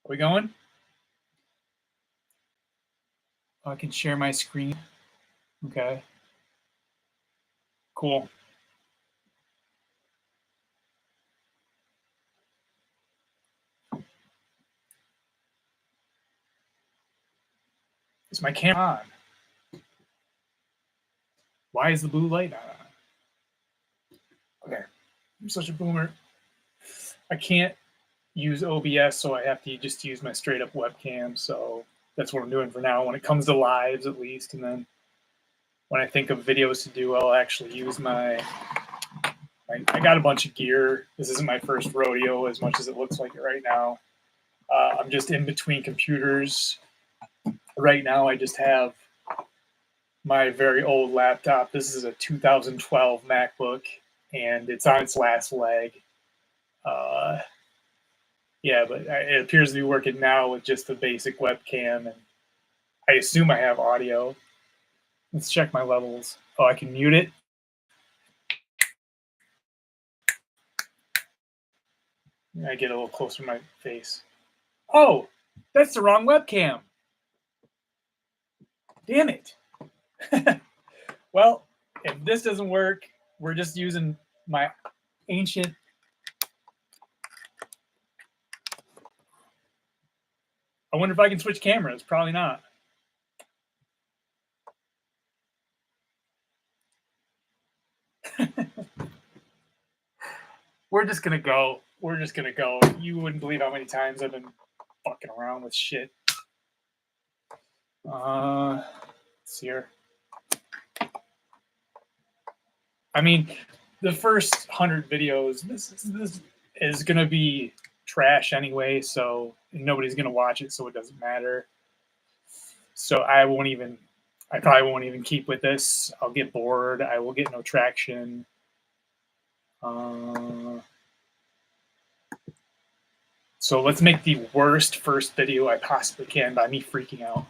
we going? Oh, I can share my screen. Okay. Cool. Is my camera on? Why is the blue light not on? Okay. I'm such a boomer. I can't use OBS, so I have to just use my straight up webcam. So that's what I'm doing for now when it comes to lives, at least. And then when I think of videos to do, I'll actually use I got a bunch of gear. This isn't my first rodeo as much as it looks like it right now. I'm just in between computers. Right now, I just have my very old laptop. This is a 2012 MacBook, and it's on its last leg. Yeah, but it appears to be working now with just the basic webcam, and I assume I have audio. Let's check my levels. Oh, I can mute it. I get a little closer to my face. Oh, that's the wrong webcam. Damn it. Well, if this doesn't work, we're just using my ancient. I wonder if I can switch cameras. Probably not. We're just gonna go. We're just gonna go. You wouldn't believe how many times I've been fucking around with shit. Let's see here. I mean, the first 100 videos, this is gonna be trash anyway, so nobody's gonna watch it, so it doesn't matter. So I probably won't even keep with this. I'll get bored. I will get no traction. So let's make the worst first video I possibly can by me freaking out.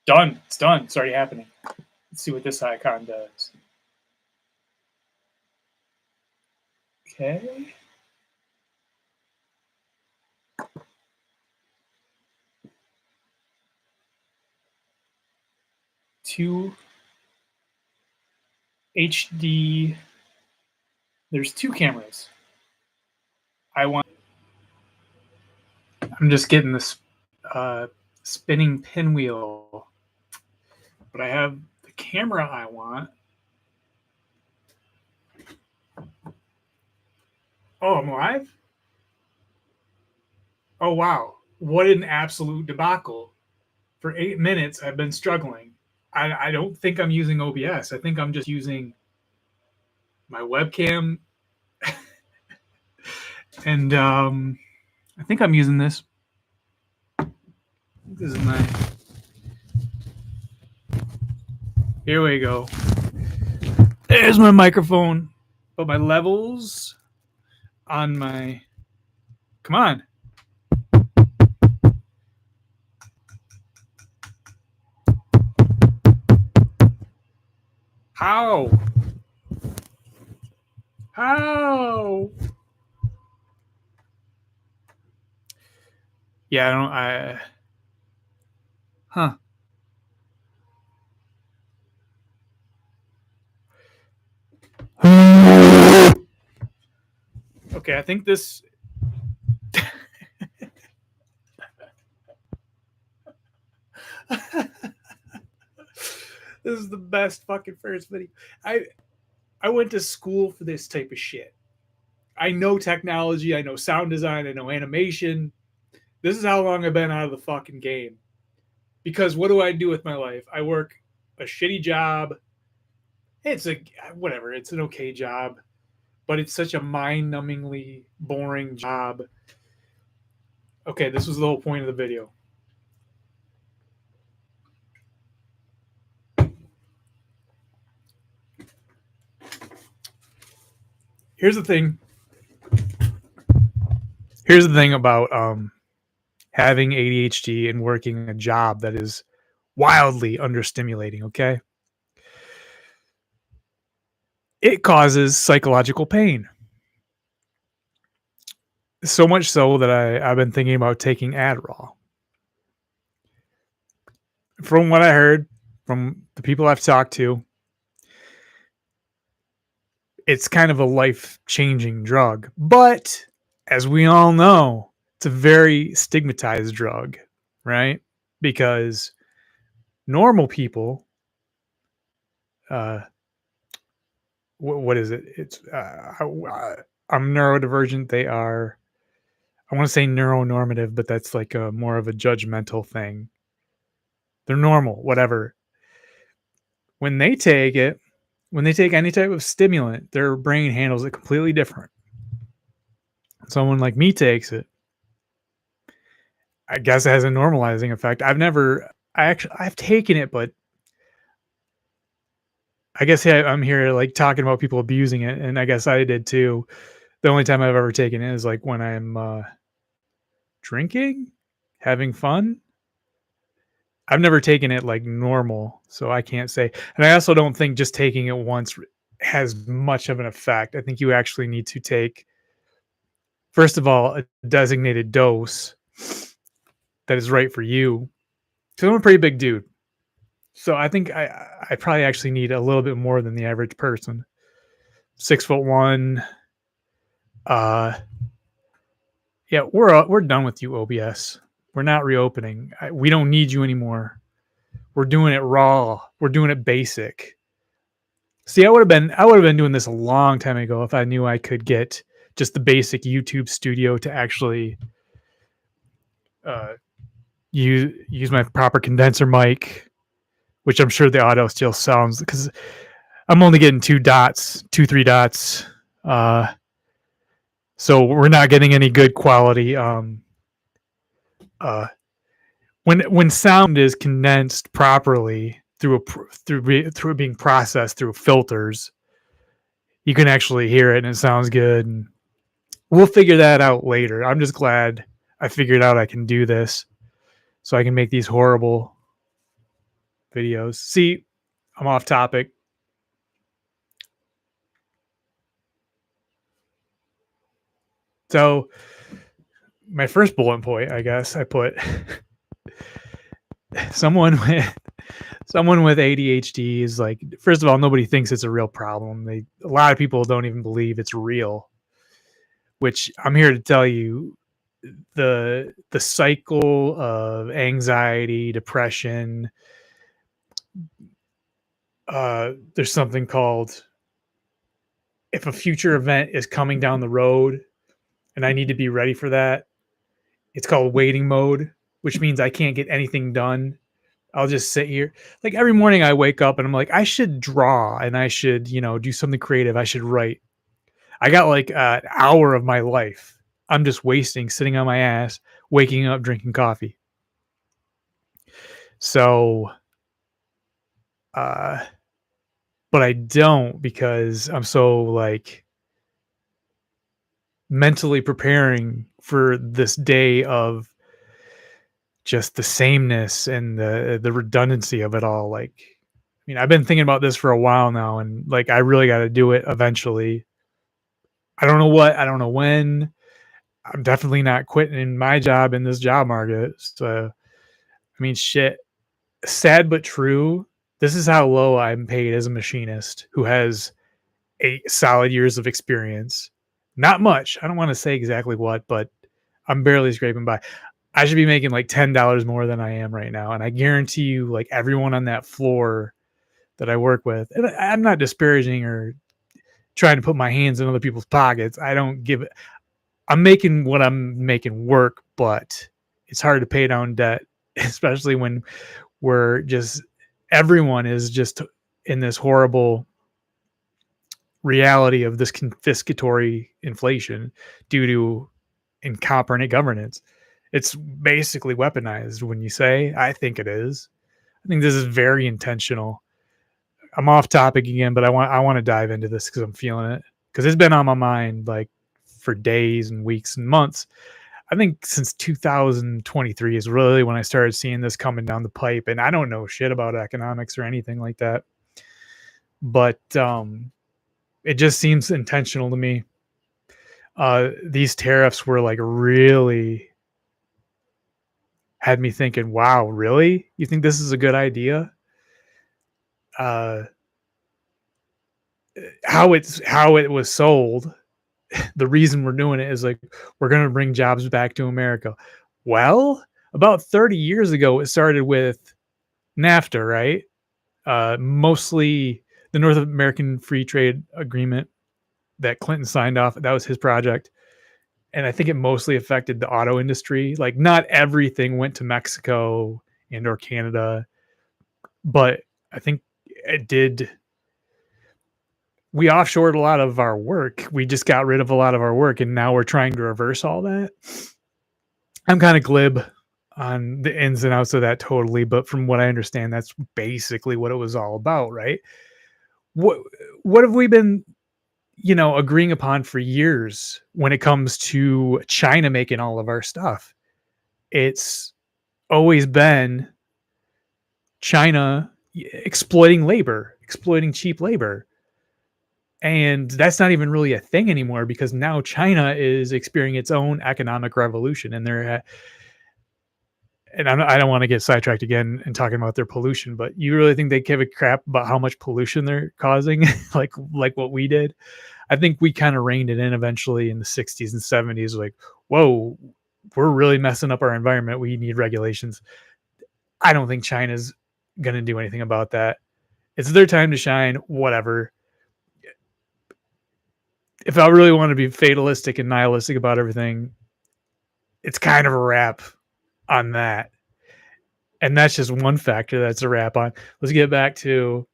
Done. It's done. It's already happening. Let's see what this icon does. Okay. Two HD. There's two cameras. I'm just getting this spinning pinwheel, but I have the camera I want. Oh, I'm live? Oh, wow. What an absolute debacle. For 8 minutes, I've been struggling. I don't think I'm using OBS. I think I'm just using my webcam. And I think I'm using this. This is my. Here we go. There's my microphone. But my levels on my. Come on. How? How? Yeah, huh. Okay, I think this. This is the best fucking first video. I went to school for this type of shit. I know technology, I know sound design, I know animation. This is how long I've been out of the fucking game. Because what do I do with my life? I work a shitty job. It's whatever, it's an okay job, but it's such a mind-numbingly boring job. Okay, this was the whole point of the video. Here's the thing about having ADHD and working a job that is wildly understimulating, okay? It causes psychological pain. So much so that I've been thinking about taking Adderall. From what I heard from the people I've talked to, it's kind of a life-changing drug. But as we all know, it's a very stigmatized drug, right? Because normal people, uh, what is it? It's I'm neurodivergent. They are, I want to say neuronormative, but that's like a more of a judgmental thing. They're normal, whatever. When they take it, when they take any type of stimulant, their brain handles it completely different. Someone like me takes it, I guess it has a normalizing effect. I've taken it, but I guess I'm here like talking about people abusing it, and I guess I did too. The only time I've ever taken it is like when I'm drinking, having fun. I've never taken it like normal, so I can't say. And I also don't think just taking it once has much of an effect. I think you actually need to take, first of all, a designated dose that is right for you. So I'm a pretty big dude. So I think I probably actually need a little bit more than the average person. 6'1". Uh, yeah, we're done with you, OBS. We're not reopening. We don't need you anymore. We're doing it raw. We're doing it basic. See, I would have been doing this a long time ago if I knew I could get just the basic YouTube studio to actually uh, use my proper condenser mic, which I'm sure the audio still sounds, because I'm only getting 3 dots. So we're not getting any good quality. Uh, when sound is condensed properly through being processed through filters, you can actually hear it and it sounds good. And we'll figure that out later. I'm just glad I figured out I can do this, so I can make these horrible videos. See, I'm off topic. So my first bullet point, I guess, I put someone with ADHD is like, first of all, nobody thinks it's a real problem. A lot of people don't even believe it's real, which I'm here to tell you, the cycle of anxiety, depression, there's something called, if a future event is coming down the road and I need to be ready for that, it's called waiting mode, which means I can't get anything done. I'll just sit here. Like every morning I wake up and I'm like, I should draw and I should, do something creative. I should write. I got like an hour of my life I'm just wasting sitting on my ass, waking up, drinking coffee. So, uh, but I don't, because I'm so like mentally preparing for this day of just the sameness and the redundancy of it all. Like, I mean, I've been thinking about this for a while now, and like, I really got to do it eventually. I don't know what, I don't know when. I'm definitely not quitting my job in this job market. So, I mean, shit. Sad but true. This is how low I'm paid as a machinist who has 8 solid years of experience. Not much. I don't want to say exactly what, but I'm barely scraping by. I should be making like $10 more than I am right now. And I guarantee you, like everyone on that floor that I work with, and I'm not disparaging or trying to put my hands in other people's pockets. I don't give it. I'm making what I'm making work, but it's hard to pay down debt, especially when everyone is just in this horrible reality of this confiscatory inflation due to incompetent governance. It's basically weaponized when you say, I think it is. I think this is very intentional. I'm off topic again, but I want to dive into this because I'm feeling it, because it's been on my mind like for days and weeks and months. I think since 2023 is really when I started seeing this coming down the pipe, and I don't know shit about economics or anything like that, but it just seems intentional to me. these tariffs were like really had me thinking, wow, really? You think this is a good idea? Uh, how it was sold, the reason we're doing it is like we're going to bring jobs back to America. Well, about 30 years ago, it started with NAFTA, right? Mostly the North American Free Trade Agreement that Clinton signed off. That was his project. And I think it mostly affected the auto industry. Like not everything went to Mexico and or Canada, but I think it did. We offshored a lot of our work. We just got rid of a lot of our work, and now we're trying to reverse all that. I'm kind of glib on the ins and outs of that totally, but from what I understand, that's basically what it was all about, right? What what have we been, agreeing upon for years when it comes to China making all of our stuff? It's always been China exploiting labor, exploiting cheap labor. And that's not even really a thing anymore because now China is experiencing its own economic revolution, and I don't want to get sidetracked again and talking about their pollution, but you really think they give a crap about how much pollution they're causing, like what we did? I think we kind of reined it in eventually in the 60s and 70s. Like, whoa, we're really messing up our environment. We need regulations. I don't think China's going to do anything about that. It's their time to shine. Whatever. If I really want to be fatalistic and nihilistic about everything, it's kind of a wrap on that. And that's just one factor that's a wrap on. Let's get back to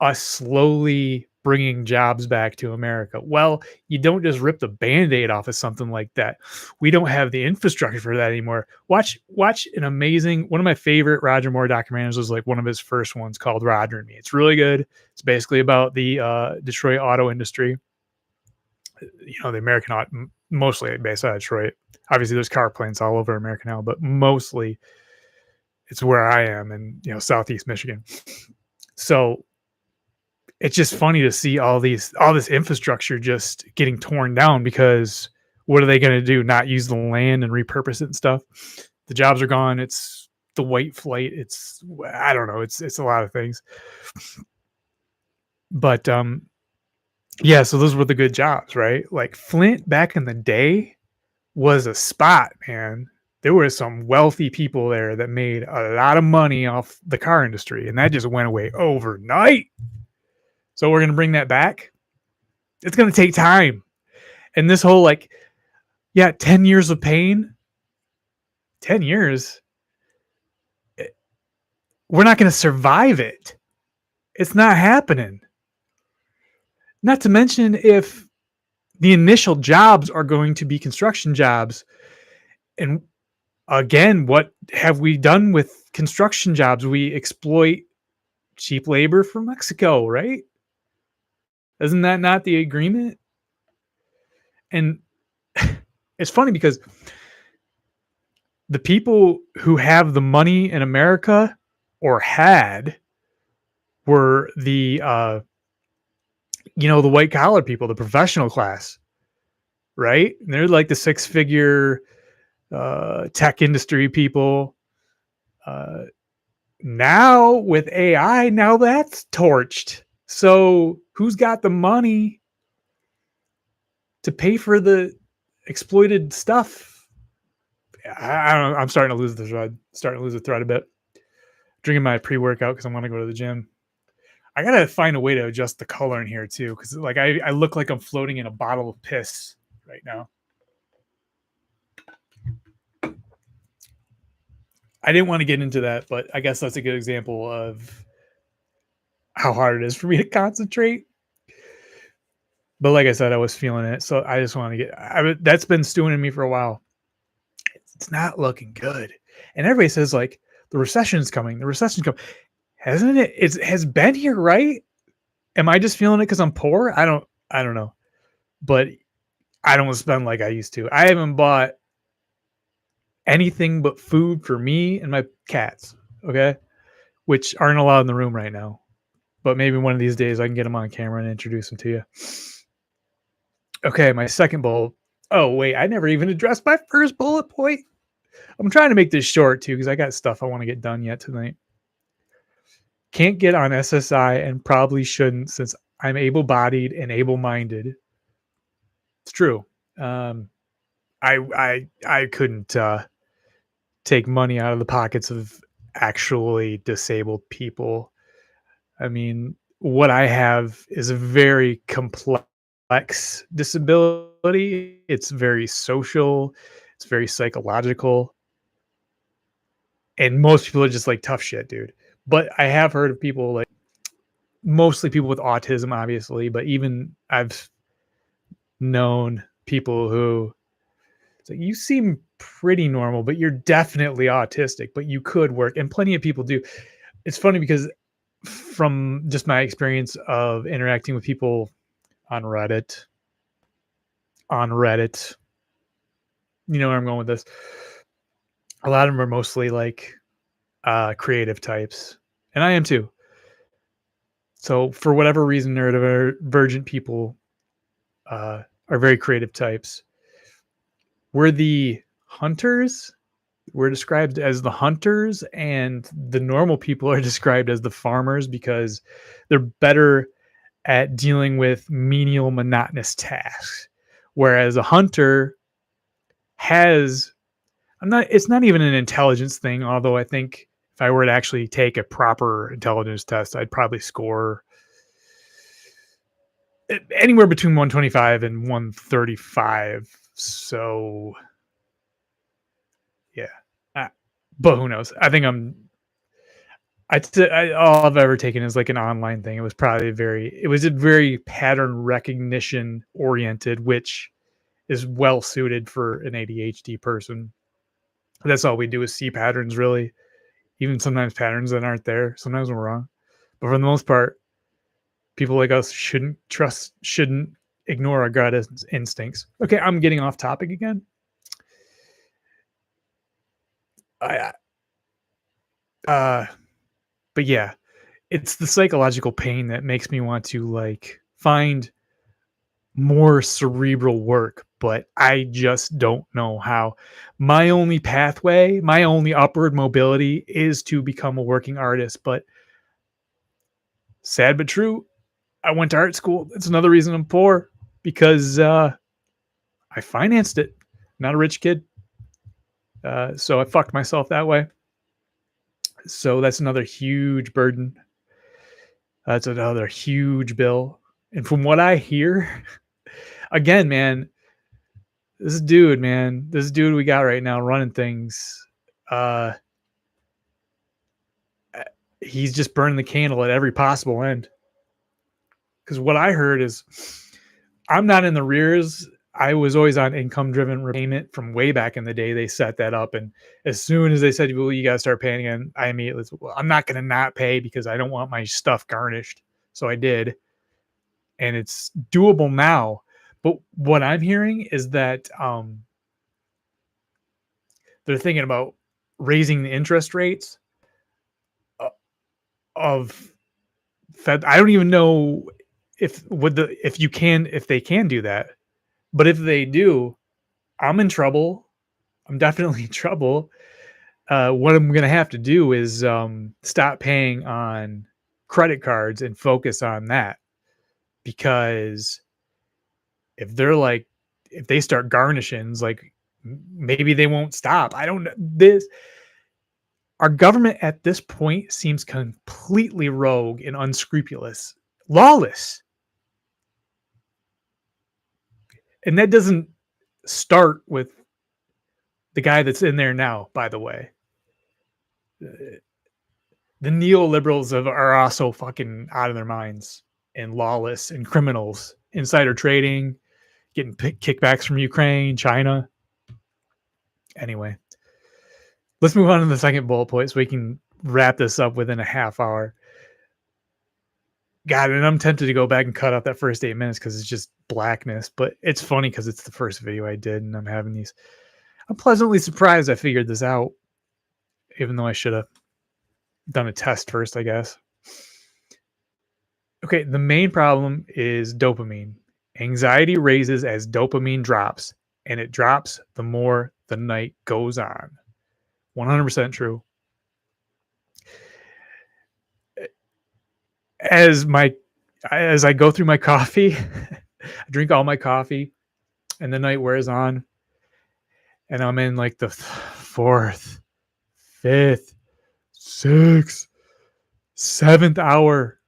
us slowly bringing jobs back to America. Well, you don't just rip the band-aid off of something like that. We don't have the infrastructure for that anymore. Watch an amazing, one of my favorite Roger Moore documentaries was like one of his first ones called Roger and Me. It's really good. It's basically about the Detroit auto industry. The American auto, mostly based out of Detroit. Obviously, there's car plants all over America now, but mostly it's where I am in Southeast Michigan. So it's just funny to see all this infrastructure just getting torn down because what are they going to do? Not use the land and repurpose it and stuff? The jobs are gone. It's the white flight. It's I don't know. It's a lot of things. But yeah. So those were the good jobs, right? Like Flint back in the day was a spot, man. There were some wealthy people there that made a lot of money off the car industry, and that just went away overnight. So we're going to bring that back. It's going to take time. And this whole 10 years of pain, 10 years, we're not going to survive it. It's not happening. Not to mention if the initial jobs are going to be construction jobs. And again, what have we done with construction jobs? We exploit cheap labor from Mexico, right? Isn't that not the agreement? And it's funny because the people who have the money in America or had were the the white collar people, the professional class, right? And they're like the 6-figure tech industry people. Now with AI, now that's torched. So who's got the money to pay for the exploited stuff? I don't know. I'm starting to lose the thread a bit. Drinking my pre-workout because I want to go to the gym. I gotta find a way to adjust the color in here too, because I look like I'm floating in a bottle of piss right now. I didn't want to get into that, but I guess that's a good example of how hard it is for me to concentrate. But like I said, I was feeling it, so I just want to that's been stewing in me for a while. It's not looking good, and everybody says the recession's coming. The recession's coming, hasn't it? It has been here, right? Am I just feeling it because I'm poor? I don't know, but I don't spend like I used to. I haven't bought anything but food for me and my cats, okay? Which aren't allowed in the room right now. But maybe one of these days I can get them on camera and introduce them to you. Okay, my second bowl Oh, wait, I never even addressed my first bullet point. I'm trying to make this short too because I got stuff I want to get done yet tonight. Can't get on SSI and probably shouldn't since I'm able bodied and able minded. It's true. Um, I couldn't take money out of the pockets of actually disabled people. I mean, what I have is a very complex disability. It's very social, it's very psychological, and most people are just like tough shit, dude. But I have heard of people like mostly people with autism, obviously, but even I've known people who it's like you seem pretty normal, but you're definitely autistic, but you could work, and plenty of people do. It's funny because from just my experience of interacting with people on Reddit, on Reddit, you know where I'm going with this. A lot of them are mostly like creative types, and I am too. So for whatever reason, neurodivergent people are very creative types. We're the hunters. We're described as the hunters, and the normal people are described as the farmers because they're better at dealing with menial, monotonous tasks. Whereas a hunter has, I'm not, it's not even an intelligence thing, although I think if I were to actually take a proper intelligence test, I'd probably score anywhere between 125 and 135. So, yeah. Uh, but who knows? I think all I've ever taken is like an online thing. It was probably it was a very pattern recognition oriented, which is well suited for an ADHD person. That's all we do is see patterns, really. Even sometimes patterns that aren't there. Sometimes we're wrong, but for the most part, people like us shouldn't ignore our gut instincts. Okay, I'm getting off topic again. I uh, but yeah, it's the psychological pain that makes me want to like find more cerebral work, but I just don't know how. My only pathway, my only upward mobility is to become a working artist, but sad but true, I went to art school. That's another reason I'm poor because I financed it. Not a rich kid. So I fucked myself that way. So that's another huge burden. That's another huge bill. And from what I hear, again, man, this dude we got right now running things, uh, he's just burning the candle at every possible end. Because what I heard is I'm not in the rears. I was always on income driven repayment from way back in the day. They set that up. And as soon as they said, well, you got to start paying again, I immediately said, well, I'm not going to not pay because I don't want my stuff garnished. So I did. And it's doable now. But what I'm hearing is that they're thinking about raising the interest rates of Fed. I don't even know if they can do that. But if they do, I'm in trouble. I'm definitely in trouble. What I'm gonna have to do is stop paying on credit cards and focus on that because if they're like if they start garnishings, like maybe they won't stop. I don't know. This Our government at this point seems completely rogue and unscrupulous, lawless, and that doesn't start with the guy that's in there now. By the way, the neoliberals are also fucking out of their minds and lawless and criminals, insider trading, getting kickbacks from Ukraine, China. Anyway, let's move on to the second bullet point so we can wrap this up within a half hour. God, and I'm tempted to go back and cut out that first 8 minutes because it's just blackness. But it's funny because it's the first video I did, and I'm pleasantly surprised I figured this out, even though I should have done a test first, I guess. Okay, the main problem is dopamine. Anxiety raises as dopamine drops. and it drops the more the night goes on. 100% true. As I go through my coffee, I drink all my coffee, and the night wears on, and I'm in like the fourth, fifth, sixth, seventh hour,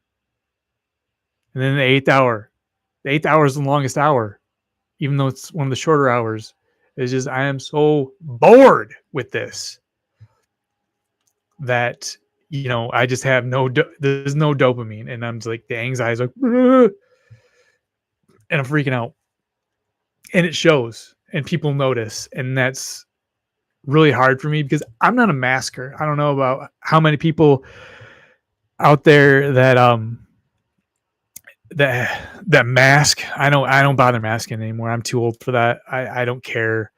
and then the eighth hour. The eighth hour is the longest hour, even though it's one of the shorter hours. It's just I am so bored with this that I just have there's no dopamine, and I'm just like the anxiety's like, "Ugh," and I'm freaking out, and it shows, and people notice, and that's really hard for me because I'm not a masker. I don't know about how many people out there that mask. I don't bother masking anymore. I'm too old for that. I don't care.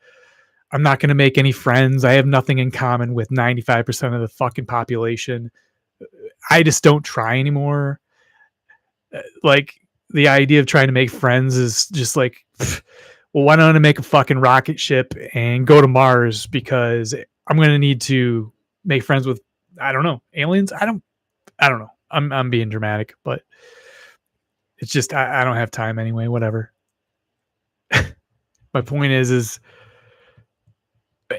I'm not going to make any friends. I have nothing in common with 95% of the fucking population. I just don't try anymore. Like the idea of trying to make friends is just like, well, why don't I make a fucking rocket ship and go to Mars because I'm going to need to make friends with, I don't know, aliens. I don't know. I'm being dramatic, but it's just, I don't have time anyway, whatever. My point is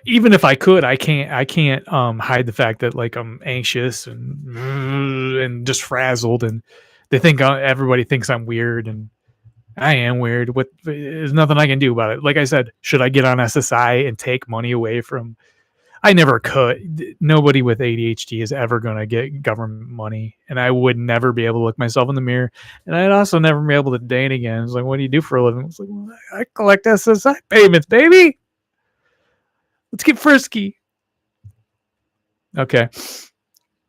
even if I could, I can't hide the fact that like I'm anxious and just frazzled, and they think everybody thinks I'm weird, and I am weird. There's nothing I can do about it. Like I said, should I get on SSI and take money away from? I never could. Nobody with ADHD is ever going to get government money, and I would never be able to look myself in the mirror, and I'd also never be able to date again. It's like, what do you do for a living? It's like, well, I collect SSI payments, baby. Let's get frisky. Okay.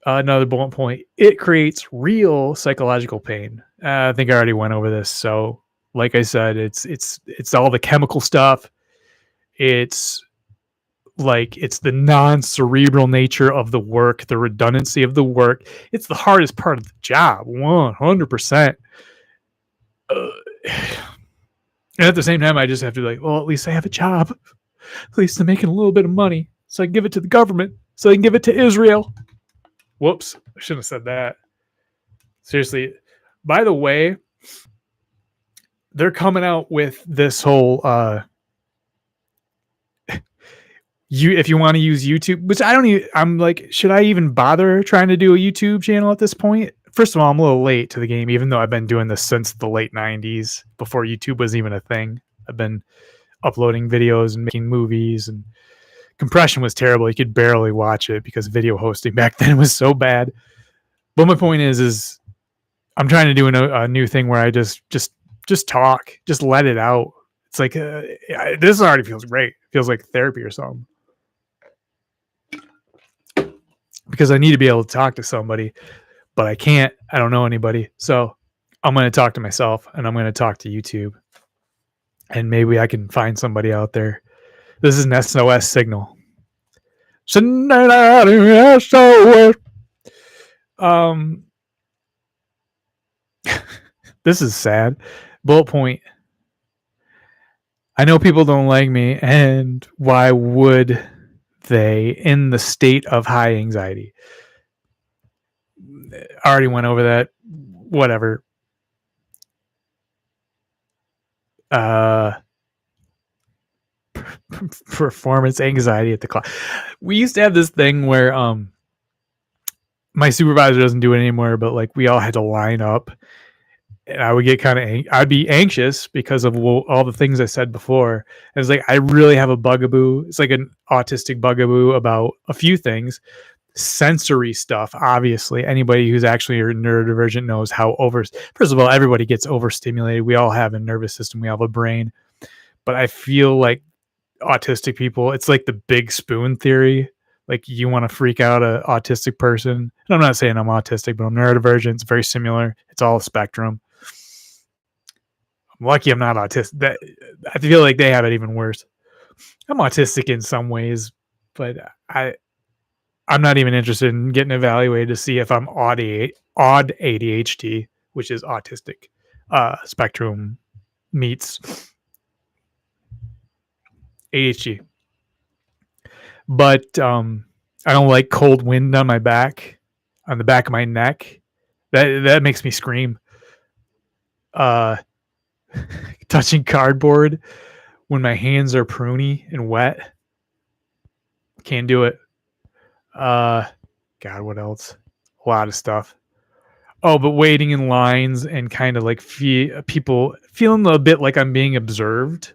Another bullet point. It creates real psychological pain. I think I already went over this. So, like I said, it's all the chemical stuff. It's the non-cerebral nature of the work, the redundancy of the work. It's the hardest part of the job, 100%. And at the same time, I just have to be like, well, at least I have a job. At least I'm making a little bit of money, so I can give it to the government, so I can give it to Israel. Whoops, I shouldn't have said that. Seriously, by the way, they're coming out with this whole if you want to use YouTube, which I'm like, should I even bother trying to do a YouTube channel at this point? First of all, I'm a little late to the game, even though I've been doing this since the late 90s, before YouTube was even a thing. I've been uploading videos and making movies, and compression was terrible. You could barely watch it because video hosting back then was so bad. But my point is I'm trying to do a new thing where I just talk, just let it out. It's like this already feels great. It feels like therapy or something, because I need to be able to talk to somebody, but I can't. I don't know anybody, so I'm going to talk to myself, and I'm going to talk to YouTube, and maybe I can find somebody out there. This is an SOS signal. SOS. This is sad. Bullet point. I know people don't like me, and why would they in the state of high anxiety? I already went over that. Whatever. Performance anxiety at the class. We used to have this thing where my supervisor doesn't do it anymore, but like we all had to line up, and I would get I'd be anxious because of all the things I said before. And it's like I really have a bugaboo. It's like an autistic bugaboo about a few things. Sensory stuff, obviously. Anybody who's actually neurodivergent knows how first of all, everybody gets overstimulated. We all have a nervous system. We all have a brain. But I feel like autistic people, it's like the big spoon theory. Like you want to freak out an autistic person. And I'm not saying I'm autistic, but I'm neurodivergent. It's very similar. It's all a spectrum. I'm lucky I'm not autistic. I feel like they have it even worse. I'm autistic in some ways, but I'm not even interested in getting evaluated to see if I'm odd ADHD, which is autistic spectrum meets ADHD. But I don't like cold wind on my back, on the back of my neck. That makes me scream. Uh, touching cardboard when my hands are pruny and wet, can't do it. God, what else? A lot of stuff. Oh, but waiting in lines and kind of like people feeling a bit like I'm being observed.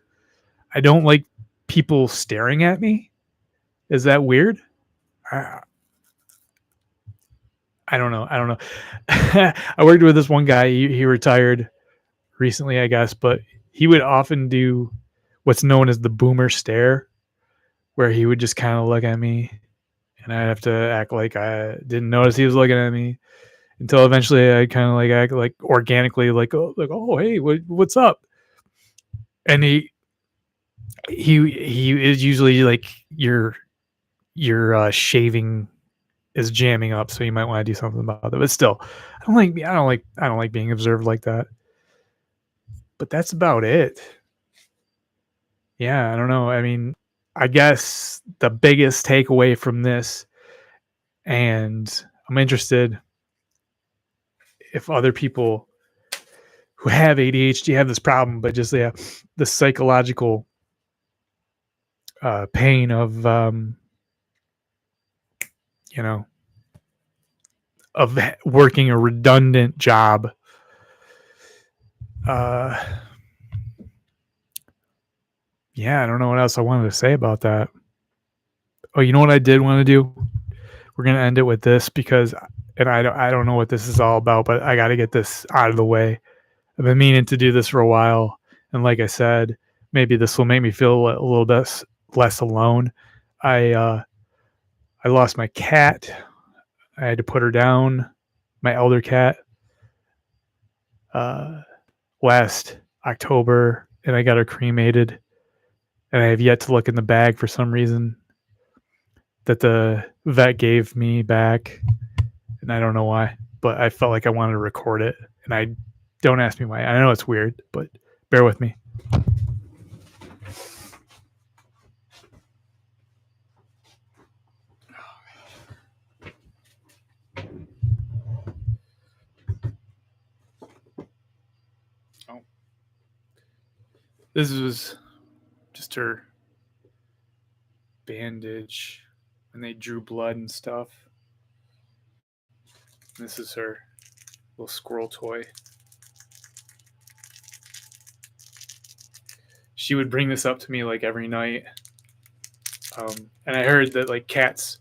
I don't like people staring at me. Is that weird? I, I don't know. I don't know. I worked with this one guy. He retired recently, I guess, but he would often do what's known as the boomer stare, where he would just kind of look at me, and I'd have to act like I didn't notice he was looking at me until eventually I kind of like act like organically, oh, hey, what's up? And he is usually like your shaving is jamming up, so you might want to do something about it. But still, I don't like being observed like that. But that's about it. Yeah, I don't know. I mean, I guess the biggest takeaway from this, and I'm interested if other people who have ADHD have this problem, but just the psychological pain of you know of working a redundant job. Uh, yeah, I don't know what else I wanted to say about that. Oh, you know what I did want to do? We're gonna end it with this because, and I don't know what this is all about, but I got to get this out of the way. I've been meaning to do this for a while, and like I said, maybe this will make me feel a little bit less alone. I I lost my cat. I had to put her down, my elder cat, uh, last October, and I got her cremated. And I have yet to look in the bag for some reason that the vet gave me back, and I don't know why, but I felt like I wanted to record it, and I don't ask me why. I know it's weird, but bear with me. Oh, this was just her bandage when they drew blood and stuff. This is her little squirrel toy. She would bring this up to me like every night. And I heard that like cats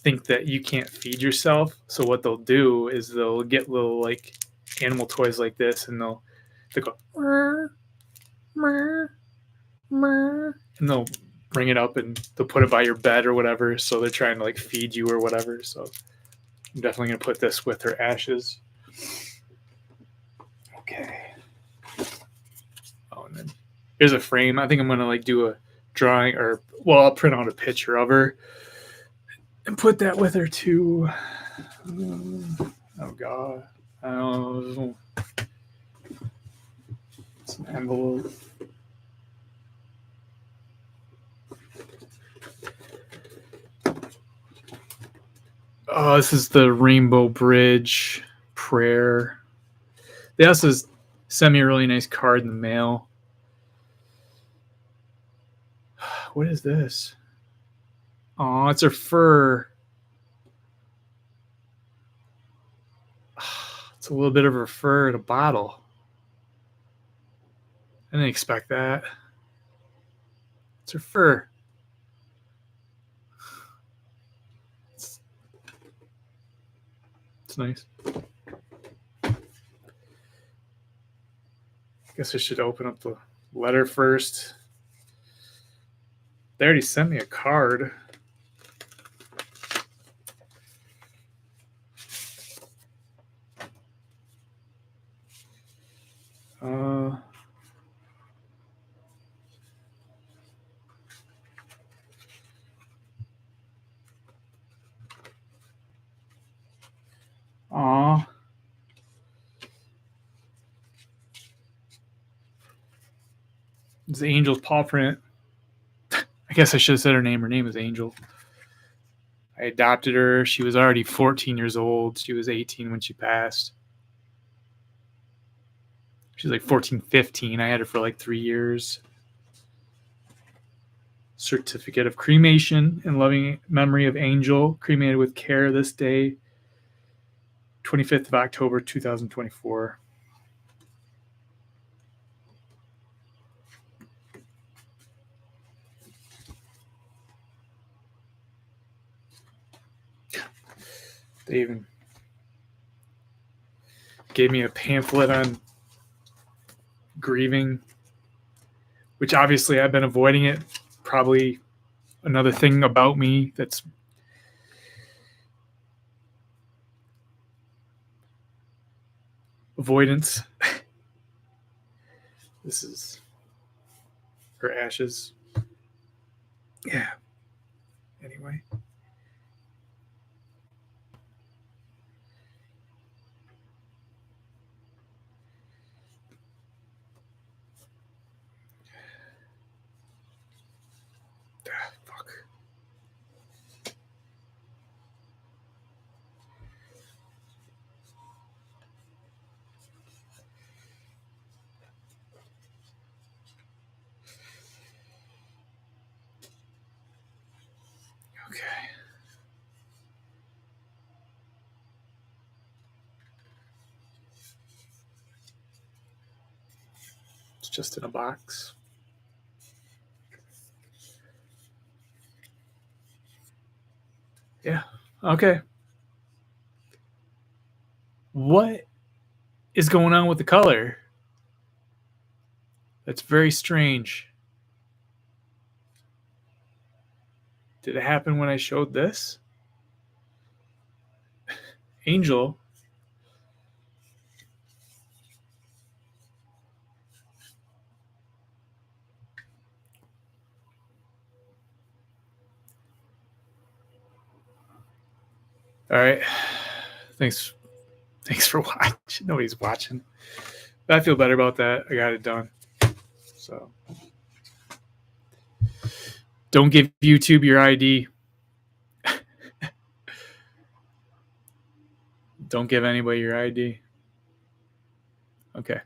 think that you can't feed yourself. So what they'll do is they'll get little like animal toys like this, and they'll go "Murr, murr, murr," and they'll bring it up and they'll put it by your bed or whatever. So they're trying to like feed you or whatever. So I'm definitely gonna put this with her ashes. Okay. Oh, and then here's a frame. I think I'm gonna like do a drawing, or well, I'll print out a picture of her and put that with her too. Oh god. Oh, some envelope. Oh, this is the Rainbow Bridge prayer. They also sent me a really nice card in the mail. What is this? Oh, it's her fur. It's a little bit of her fur in a bottle. I didn't expect that. It's her fur. It's nice. I guess I should open up the letter first. They already sent me a card. Aw. It's the angel's paw print. guess I should have said her name. Her name is Angel. I adopted her. She was already 14 years old. She was 18 when she passed. She was like 14, 15. I had her for like 3 years. Certificate of cremation in loving memory of Angel, cremated with care this day, 25th of October, 2024. They even gave me a pamphlet on grieving, which obviously I've been avoiding it. Probably another thing about me that's avoidance. This is her ashes. Yeah. Anyway. Fuck. Okay. It's just in a box. Yeah. Okay. What is going on with the color? That's very strange. Did it happen when I showed this? Angel. All right. Thanks for watching. Nobody's watching. But I feel better about that. I got it done. So don't give YouTube your ID. Don't give anybody your ID. Okay.